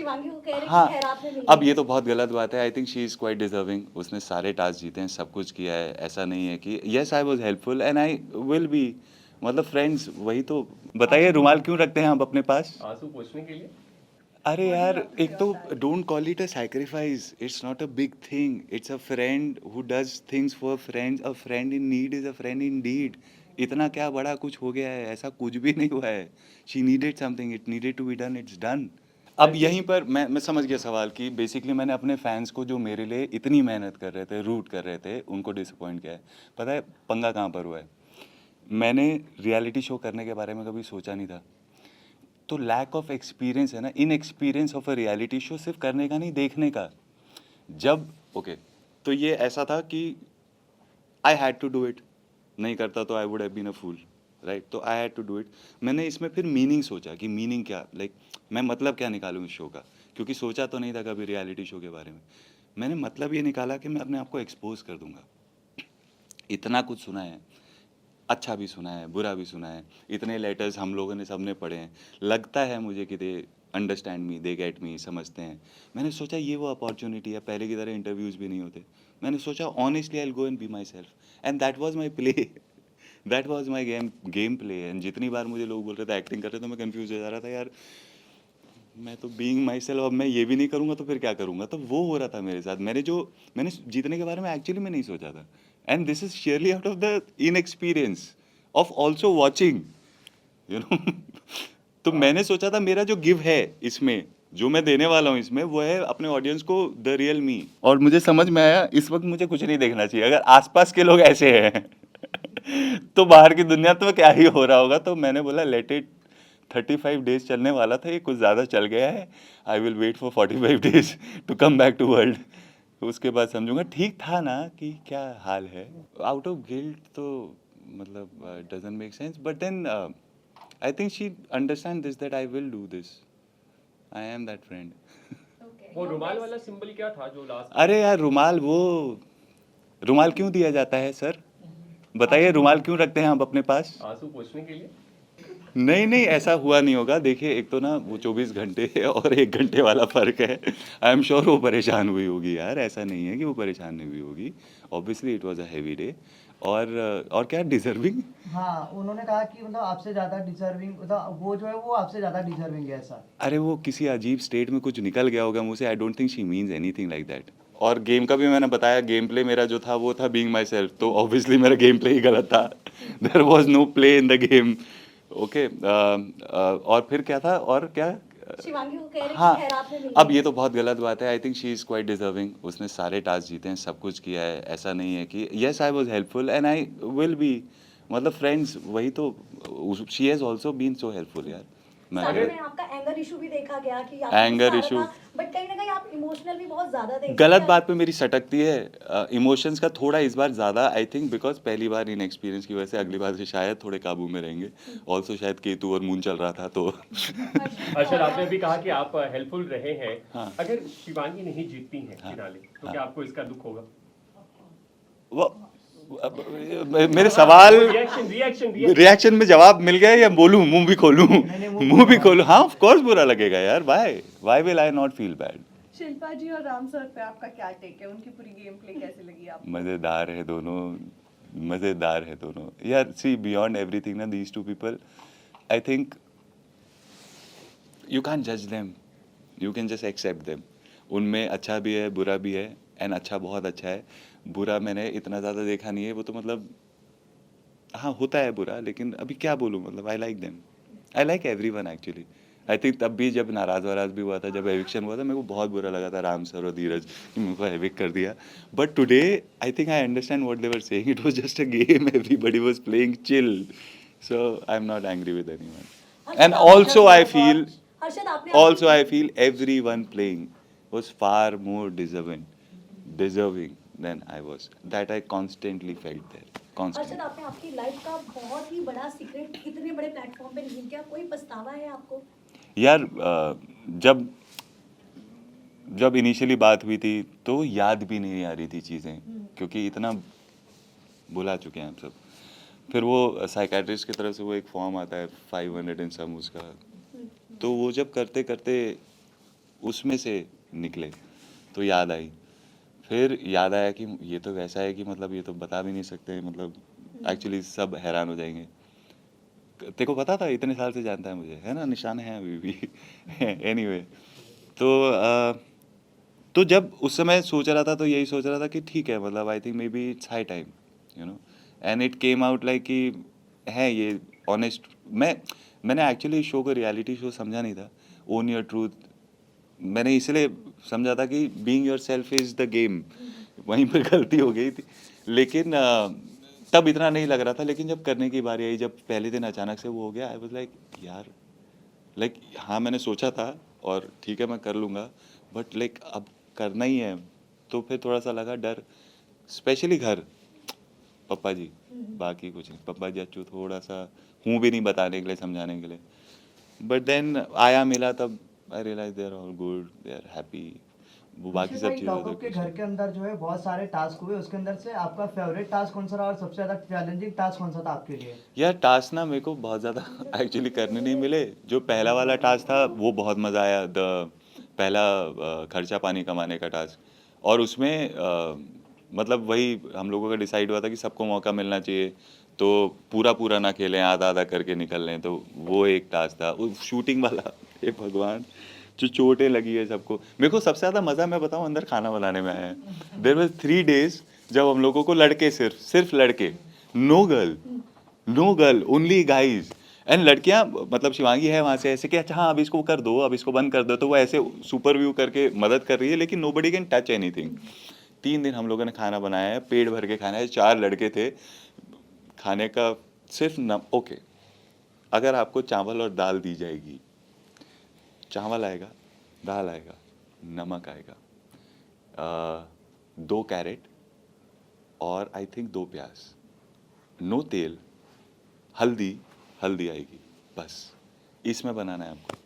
शिवांगी को कह रहे हाँ, कि खैरात में मिली अब है। ये तो बहुत गलत बात है। आई think she is quite deserving. उसने सारे टास्क जीते हैं, सब कुछ किया है। ऐसा नहीं है कि yes I was helpful and I will be. मतलब फ्रेंड्स वही तो। बताइए रुमाल क्यों रखते हैं आप अपने पास? आंसू पोंछने के लिए। अरे What do you यार, love to एक say तो on that? Don't call it a sacrifice. It's not a big thing. It's a friend who does things for friends. A friend in need is a friend in deed. इतना क्या बड़ा कुछ हो गया है? ऐसा कुछ भी नहीं हुआ है। She needed something, it needed to be done, it's done. अब यहीं पर मैं समझ गया सवाल कि बेसिकली मैंने अपने फैंस को जो मेरे लिए इतनी मेहनत कर रहे थे, रूट कर रहे थे, उनको डिसअपॉइंट किया है। पता है पंगा कहाँ पर हुआ है? मैंने रियलिटी शो करने के बारे में कभी सोचा नहीं था। तो लैक ऑफ एक्सपीरियंस है ना, in experience of a reality show, सिर्फ करने का नहीं, देखने का। जब ओके, तो ये ऐसा था कि I had to do it. नहीं करता तो I would have been a fool, right? तो I had to do it. मैंने इसमें फिर मीनिंग सोचा कि मीनिंग क्या, लाइक मैं मतलब क्या निकालूँ इस शो का, क्योंकि सोचा तो नहीं था कभी रियलिटी शो के बारे में। मैंने मतलब ये निकाला कि मैं अपने आप को एक्सपोज कर दूंगा। इतना कुछ सुना है, अच्छा भी सुना है, बुरा भी सुना है। इतने लेटर्स हम लोगों ने सबने पढ़े हैं। लगता है मुझे कि they understand me, they get me, समझते हैं। मैंने सोचा ये वो अपॉर्चुनिटी है, पहले की तरह इंटरव्यूज़ भी नहीं होते। मैंने सोचा honestly I will go and be my self and that was my play. That was my game play. And जितनी बार मुझे लोग बोल रहे थे एक्टिंग कर रहे, तो मैं कन्फ्यूज हो जा रहा था यार। मैं तो बीइंग माई सेल्फ, अब मैं ये भी नहीं करूँगा तो फिर क्या करूँगा? तो वो हो रहा था मेरे साथ। मैंने जीतने के बारे में एक्चुअली में नहीं सोचा था। And this is sheerly out of the inexperience of also watching, you know. तो मैंने सोचा था मेरा जो गिव है इसमें, जो मैं देने वाला हूँ इसमें, वो है अपने ऑडियंस को द रियल मी। और मुझे समझ में आया इस वक्त मुझे कुछ नहीं देखना चाहिए। अगर आसपास के लोग ऐसे हैं तो बाहर की दुनिया तो क्या ही हो रहा होगा। तो मैंने बोला लेट इट। 35 डेज चलने वाला था, ये कुछ ज़्यादा चल गया है। I will wait for 45 days to come back to world. उसके बाद समझूंगा ठीक था ना कि क्या हाल है। आउट ऑफ गिल्ट तो मतलब doesn't make sense, but then I think she understand this that I will do this. I am that friend. Okay, वो your रुमाल best. वाला सिंबल क्या था जो लास्ट अरे यार रुमाल, वो रुमाल क्यों दिया जाता है सर? बताइए रुमाल क्यों रखते हैं आप अपने पास? आंसू पोंछने के लिए। नहीं नहीं, ऐसा हुआ नहीं होगा। देखिए एक तो ना वो 24 घंटे है और 1 घंटे वाला फ़र्क है। आई एम श्योर वो परेशान हुई होगी यार, ऐसा नहीं है कि वो परेशान नहीं हुई होगी। Obviously it was a heavy day. और क्या डिजर्विंग। हाँ, उन्होंने कहा कि मतलब आपसे ज़्यादा डिज़र्विंग, मतलब वो जो है वो आपसे ज़्यादा डिज़र्विंग है ऐसा। अरे वो किसी अजीब स्टेट में कुछ निकल गया होगा मुझे। I don't think she means anything like that. और गेम का भी मैंने बताया, गेम प्ले मेरा जो था वो था बीइंग माई सेल्फ। तो ऑब्वियसली मेरा गेम प्ले ही गलत था। There was no play in the game. Okay, और फिर क्या था और क्या? शिवांगी को कह रहे कि हाँ, खैरात में मिली अब है। ये तो बहुत गलत बात है। आई think she is quite deserving. उसने सारे टास्क जीते हैं, सब कुछ किया है। ऐसा नहीं है कि yes I was helpful and I will be. मतलब फ्रेंड्स वही तो। She has also been so helpful यार। मैं स्टार्टिंग अगर में आपका एंगर इशू भी देखा गया कि आपको गुस्सा एंगर आ रहा इशू, था, बट कहीं ना कहीं आप इमोशनल भी बहुत ज्यादा थे। गलत क्या- बात पे मेरी सटकती है। इमोशंस का थोड़ा इस बार ज़्यादा, आई थिंक बिकॉज पहली बार इन एक्सपीरियंस की वजह से। अगली बार से शायद थोड़े काबू में रहेंगे। ऑल्सो शायद केतु और मून चल रहा था तो अर्शद, आपने अभी कहा कि आप हेल्पफुल रहे हैं। हाँ अगर शिवांगी नहीं जीतती हैं हाँ फिनाले, तो हाँ। क्या आपको इसका दुख होगा? वो मेरे सवाल, रिएक्शन रिएक्शन रिएक्शन में जवाब मिल गया या बोलूं, मुंह भी खोलूं? नहीं, मुंह भी खोलूं? हाँ ऑफ कोर्स बुरा लगेगा यार। Why will I not feel bad? Shilpa ji और राम सर पे आपका क्या टेक है? उनकी पूरी गेम प्ले कैसी लगी आपको? मज़ेदार है दोनों, मज़ेदार है दोनों यार। सी बियॉन्ड एवरीथिंग ना, these two people, I think you can जज them, you can just accept them. उनमें अच्छा भी है, बुरा भी है। एंड अच्छा बहुत अच्छा है, बुरा मैंने इतना ज़्यादा देखा नहीं है। वो तो मतलब हाँ होता है बुरा, लेकिन अभी क्या बोलूँ, मतलब I like them. I like everyone actually. I think तब भी जब नाराज़ वाराज भी हुआ था, जब एविक्शन हुआ था, मेरे को बहुत बुरा लगा था राम सर और धीरज कि मेरे को एविक कर दिया। But today I think I understand what they were saying. It was just a game, everybody was playing chill. So I am not angry with anyone. And also I feel, Harshad आपने also I feel everyone playing was far more deserving than I was. That I constantly felt there. Harshad Constantly. आपने आपकी life का बहुत ही बड़ा secret इतने बड़े platform पे reveal किया, कोई पछतावा है आपको? यार जब जब इनिशियली बात हुई थी तो याद भी नहीं आ रही थी चीज़ें, क्योंकि इतना भुला चुके हैं हम सब। फिर वो साइकेट्रिस्ट की तरफ से वो एक फॉर्म आता है 500 एंड सम उसका, तो वो जब करते करते उसमें से निकले, तो याद आई। फिर याद आया कि ये तो वैसा है कि मतलब ये तो बता भी नहीं सकते, मतलब एक्चुअली सब हैरान हो जाएंगे। तेरे को पता था, इतने साल से जानता है मुझे, है ना, निशान है अभी भी। एनीवे, तो जब उस समय सोच रहा था तो यही सोच रहा था कि ठीक है, मतलब I think may be it's high time, you know. And it came out like कि है ये ऑनेस्ट। मैंने एक्चुअली शो को रियलिटी शो समझा नहीं था, ओन योर ट्रूथ मैंने इसलिए समझा था कि being your self is the game. वहीं पर गलती हो गई थी, लेकिन तब इतना नहीं लग रहा था। लेकिन जब करने की बारी आई, जब पहले दिन अचानक से वो हो गया, आई वाज लाइक यार, लाइक हाँ मैंने सोचा था और ठीक है मैं कर लूँगा, बट लाइक अब करना ही है। तो फिर थोड़ा सा लगा डर, स्पेशली घर, पप्पा जी, बाकी कुछ नहीं। पप्पा जी अच्छू थोड़ा सा हूँ भी नहीं बताने के लिए, समझाने के लिए। बट देन आया मिला, तब I realise they are all good, they are happy. वो बाकी हर्षित सब भाई, चीज़ें लॉकअप के घर तो के अंदर जो है बहुत सारे टास्क हुए, उसके अंदर से आपका फेवरेट टास्क कौन सा रहा और सबसे ज्यादा चैलेंजिंग टास्क कौन सा था आपके लिए? यार टास्क ना मेरे को बहुत ज़्यादा एक्चुअली करने नहीं मिले। जो पहला वाला टास्क था वो बहुत मज़ा आया, पहला खर्चा पानी कमाने का टास्क। और उसमें मतलब वही हम लोगों का डिसाइड हुआ था कि सबको मौका मिलना चाहिए, तो पूरा पूरा ना खेलें, आधा आधा करके निकल लें। तो वो एक टास्क था, वो शूटिंग वाला। हे भगवान, जो चोटें लगी है सबको। मेरे को सबसे ज़्यादा मज़ा मैं बताऊँ अंदर खाना बनाने में आया है। देयर वाज 3 डेज जब हम लोगों को लड़के, सिर्फ लड़के, no girl, only guys. And लड़कियां, मतलब शिवांगी है वहाँ से, ऐसे कि अच्छा हाँ अब इसको कर दो, अब इसको बंद कर दो, तो वो ऐसे सुपर व्यू करके मदद कर रही है, लेकिन nobody can touch anything. 3 दिन हम लोगों ने खाना बनाया है, पेट भर के खाना है। 4 लड़के थे, खाने का सिर्फ ओके, अगर आपको चावल और दाल दी जाएगी, चावल आएगा, दाल आएगा, नमक आएगा, 2 कैरेट और आई थिंक 2 प्याज, नो तेल, हल्दी आएगी, बस इसमें बनाना है आपको।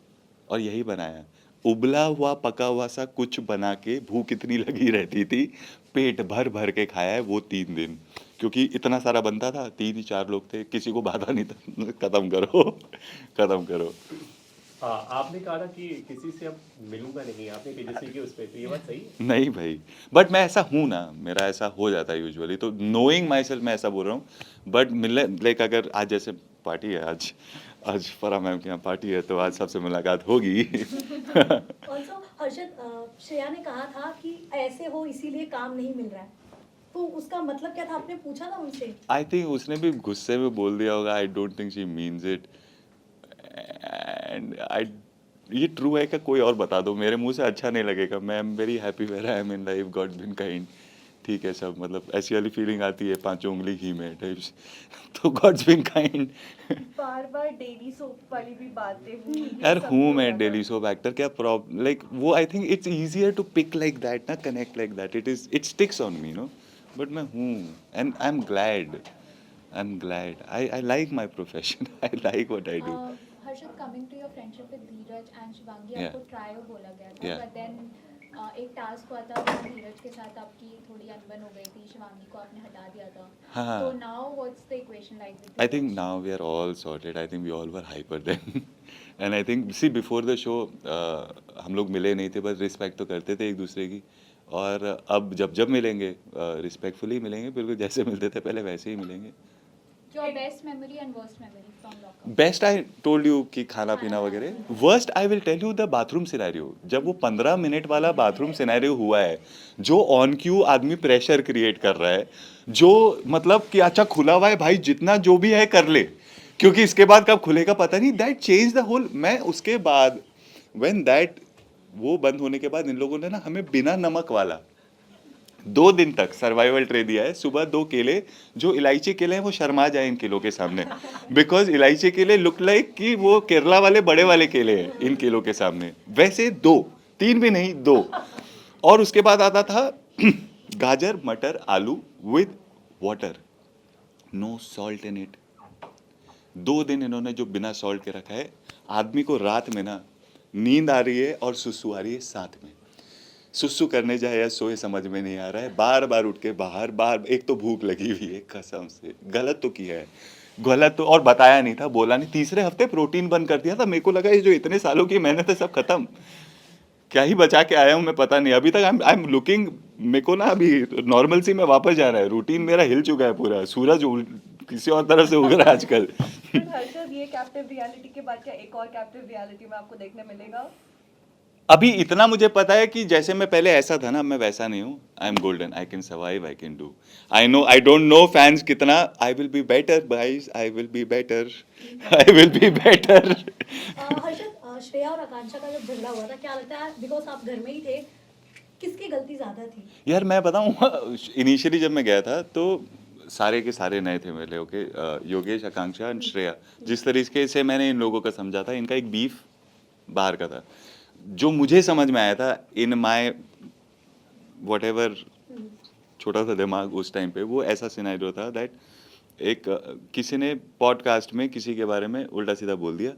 और यही बनाया, उबला हुआ पका हुआ सा कुछ बना के, भूख इतनी लगी रहती थी, पेट भर भर के खाया है वो 3 दिन। क्योंकि इतना सारा बनता था, 3 ही 4 लोग थे, किसी को बाधा नहीं था। खत्म करो, खत्म करो। आपने कहा था कि किसी से अब मिलूंगा नहीं, आपने तेजस्वी की उस पे, तो ये बात सही है? नहीं भाई, बट मैं ऐसा हूँ ना, मेरा ऐसा हो जाता है यूजुअली, तो नोइंग माई सेल्फ मैं ऐसा बोल रहा हूँ। बट मिलने लाइक, अगर आज जैसे पार्टी है, आज फरा मैम के यहाँ पार्टी है, तो आज सबसे मुलाकात होगी। ऑल्सो हर्षद, श्रेया ने कहा था कि ऐसे हो इसीलिए काम नहीं मिल रहा है, तो उसका मतलब क्या था, आपने पूछा था उनसे? आई थिंक उसने भी गुस्से में बोल दिया होगा, I don't think she means it. And I, ये ट्रू है क्या कोई और बता दो, मेरे मुंह से अच्छा नहीं लगेगा। मैं am very happy where I am in life, God been kind. ठीक है सब, मतलब ऐसी वाली फीलिंग आती है, 5 उंगली घी में टाइप्स। तो गॉड्स बिन काइंड। बार बार डेली सोप वाली भी बातें हुई, ये यार सब हूँ भी मैं हुआ था। डेली सोप एक्टर, क्या प्रॉब्लम, लाइक वो I think it's easier to pick like that ना, connect like that, it sticks on me no. But मैं हूँ, and I am glad, I like my profession, I like what I do. Harshad, coming to your friendship with Dheeraj and Shivangi, Yeah. आपको trio बोला गया था, Yeah. But then एक task हुआ था जहाँ धीरज के साथ आपकी थोड़ी अनबन हो गई थी, शिवांगी को आपने हटा दिया था। हाँ। तो now what's the equation like with I think now we are all sorted. I think we all were hyper then. And I think, see, before the show, हम लोग मिले नहीं थे, बस रिस्पेक्ट तो करते थे एक दूसरे की। और अब जब मिलेंगे, रिस्पेक्टफुली मिलेंगे, बिल्कुल जैसे मिलते थे पहले वैसे ही मिलेंगे। Your best memory and worst memory from lockup? Best I told you कि खाना पीना वगैरह। Worst I will tell you the bathroom scenario. जब वो 15 मिनट वाला बाथरूम सिनेरियो हुआ है, जो ऑन क्यू आदमी प्रेशर क्रिएट कर रहा है, जो मतलब कि अच्छा खुला हुआ है भाई, जितना जो भी है कर ले, क्योंकि इसके बाद कब खुलेगा पता नहीं। That change the whole. मैं उसके बाद व्हेन दैट वो बंद होने के बाद इन लोगों ने ना हमें बिना नमक वाला 2 दिन तक सर्वाइवल ट्रे दिया है। सुबह 2 केले, जो इलायची केले हैं वो शर्मा जाए इन केलों के सामने, बिकॉज इलायची केले लुक लाइक कि वो केरला वाले बड़े वाले केले हैं इन केलों के सामने। वैसे 2, 3 भी नहीं, 2। और उसके बाद आता था गाजर मटर आलू with water, no salt in it. 2 दिन इन्होंने जो बिना सॉल्ट के रखा है। आदमी को रात में ना नींद आ रही है और सुसु आ रही है साथ में। सुसु करने जाए या सोए समझ में नहीं आ रहा है, बार बार उठ के बाहर। एक तो भूख लगी हुई है कसम से, गलत तो किया है, गलत तो, और बताया नहीं था, बोला नहीं। तीसरे हफ्ते प्रोटीन बंद कर दिया था। मेरे को लगा ये जो इतने सालों की मेहनत है सब खत्म। क्या ही बचा के आया हूँ मैं पता नहीं, अभी तक आई एम लुकिंग, मेरे को ना अभी नॉर्मल सी में वापस जाना है, रूटीन मेरा हिल चुका है पूरा, सूरज किसी और तरफ से उग रहा है आजकल। फिर हर्षद, ये कैप्टिव रियलिटी के बाद क्या एक और कैप्टिव रियलिटी में आपको देखने मिलेगा? अभी इतना मुझे पता है कि जैसे मैं पहले ऐसा था ना, मैं वैसा नहीं हूँ, I am golden, I can survive, I can do, I know, I don't know fans कितना, I will be better guys, I will be better, I will be better. Harshad, Shreya और आकांक्षा का जब झगड़ा हुआ था, क्या लगता है, बिकॉज आप घर में ही थे, किसकी गलती ज्यादा थी? यार मैं बताऊँ, इनिशियली जब मैं गया था तो सारे के सारे नए थे मेरे, okay, Yogesh, Akanksha and Shreya, जिस तरीके से मैंने इन लोगों का समझा था, इनका एक बीफ बाहर का था, जो मुझे समझ में आया था इन माय व्हाटएवर छोटा सा दिमाग उस टाइम पे, वो ऐसा सिनेरियो था दैट एक किसी ने पॉडकास्ट में किसी के बारे में उल्टा सीधा बोल दिया,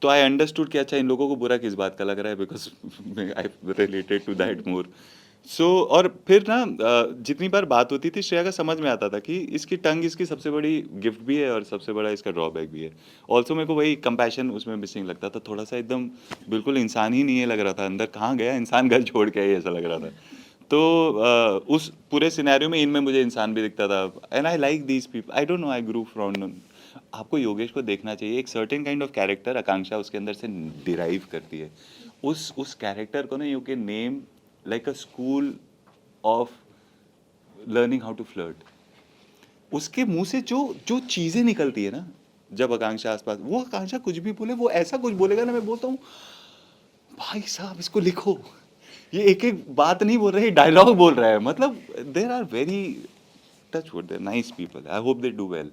तो आई अंडरस्टूड कि अच्छा इन लोगों को बुरा किस बात का लग रहा है, because I related to that more. So और फिर ना जितनी बार बात होती थी, श्रेया का समझ में आता था कि इसकी टंग इसकी सबसे बड़ी गिफ्ट भी है और सबसे बड़ा इसका ड्रॉबैक भी है। ऑल्सो मेरे को वही कंपैशन उसमें मिसिंग लगता था, थोड़ा सा एकदम बिल्कुल इंसान ही नहीं है लग रहा था, अंदर कहाँ गया इंसान, घर छोड़ के ऐसा लग रहा था। तो उस पूरे सिनेरियो में इनमें मुझे इंसान भी दिखता था, and I like these people, I don't no, I grew from. आपको योगेश को देखना चाहिए, एक सर्टेन काइंड ऑफ कैरेक्टर आकांक्षा उसके अंदर से डिराइव करती है, उस कैरेक्टर को ना you can name like a school of learning how to flirt. उसके मुंह से जो जो चीजें निकलती है ना, जब आकांक्षा आसपास, वो आकांक्षा कुछ भी बोले, वो ऐसा कुछ बोलेगा ना, मैं बोलता हूँ भाई साहब इसको लिखो, ये एक एक बात नहीं बोल रहे, डायलॉग बोल रहा है, मतलब there are very touch wood, nice people, I hope they do well.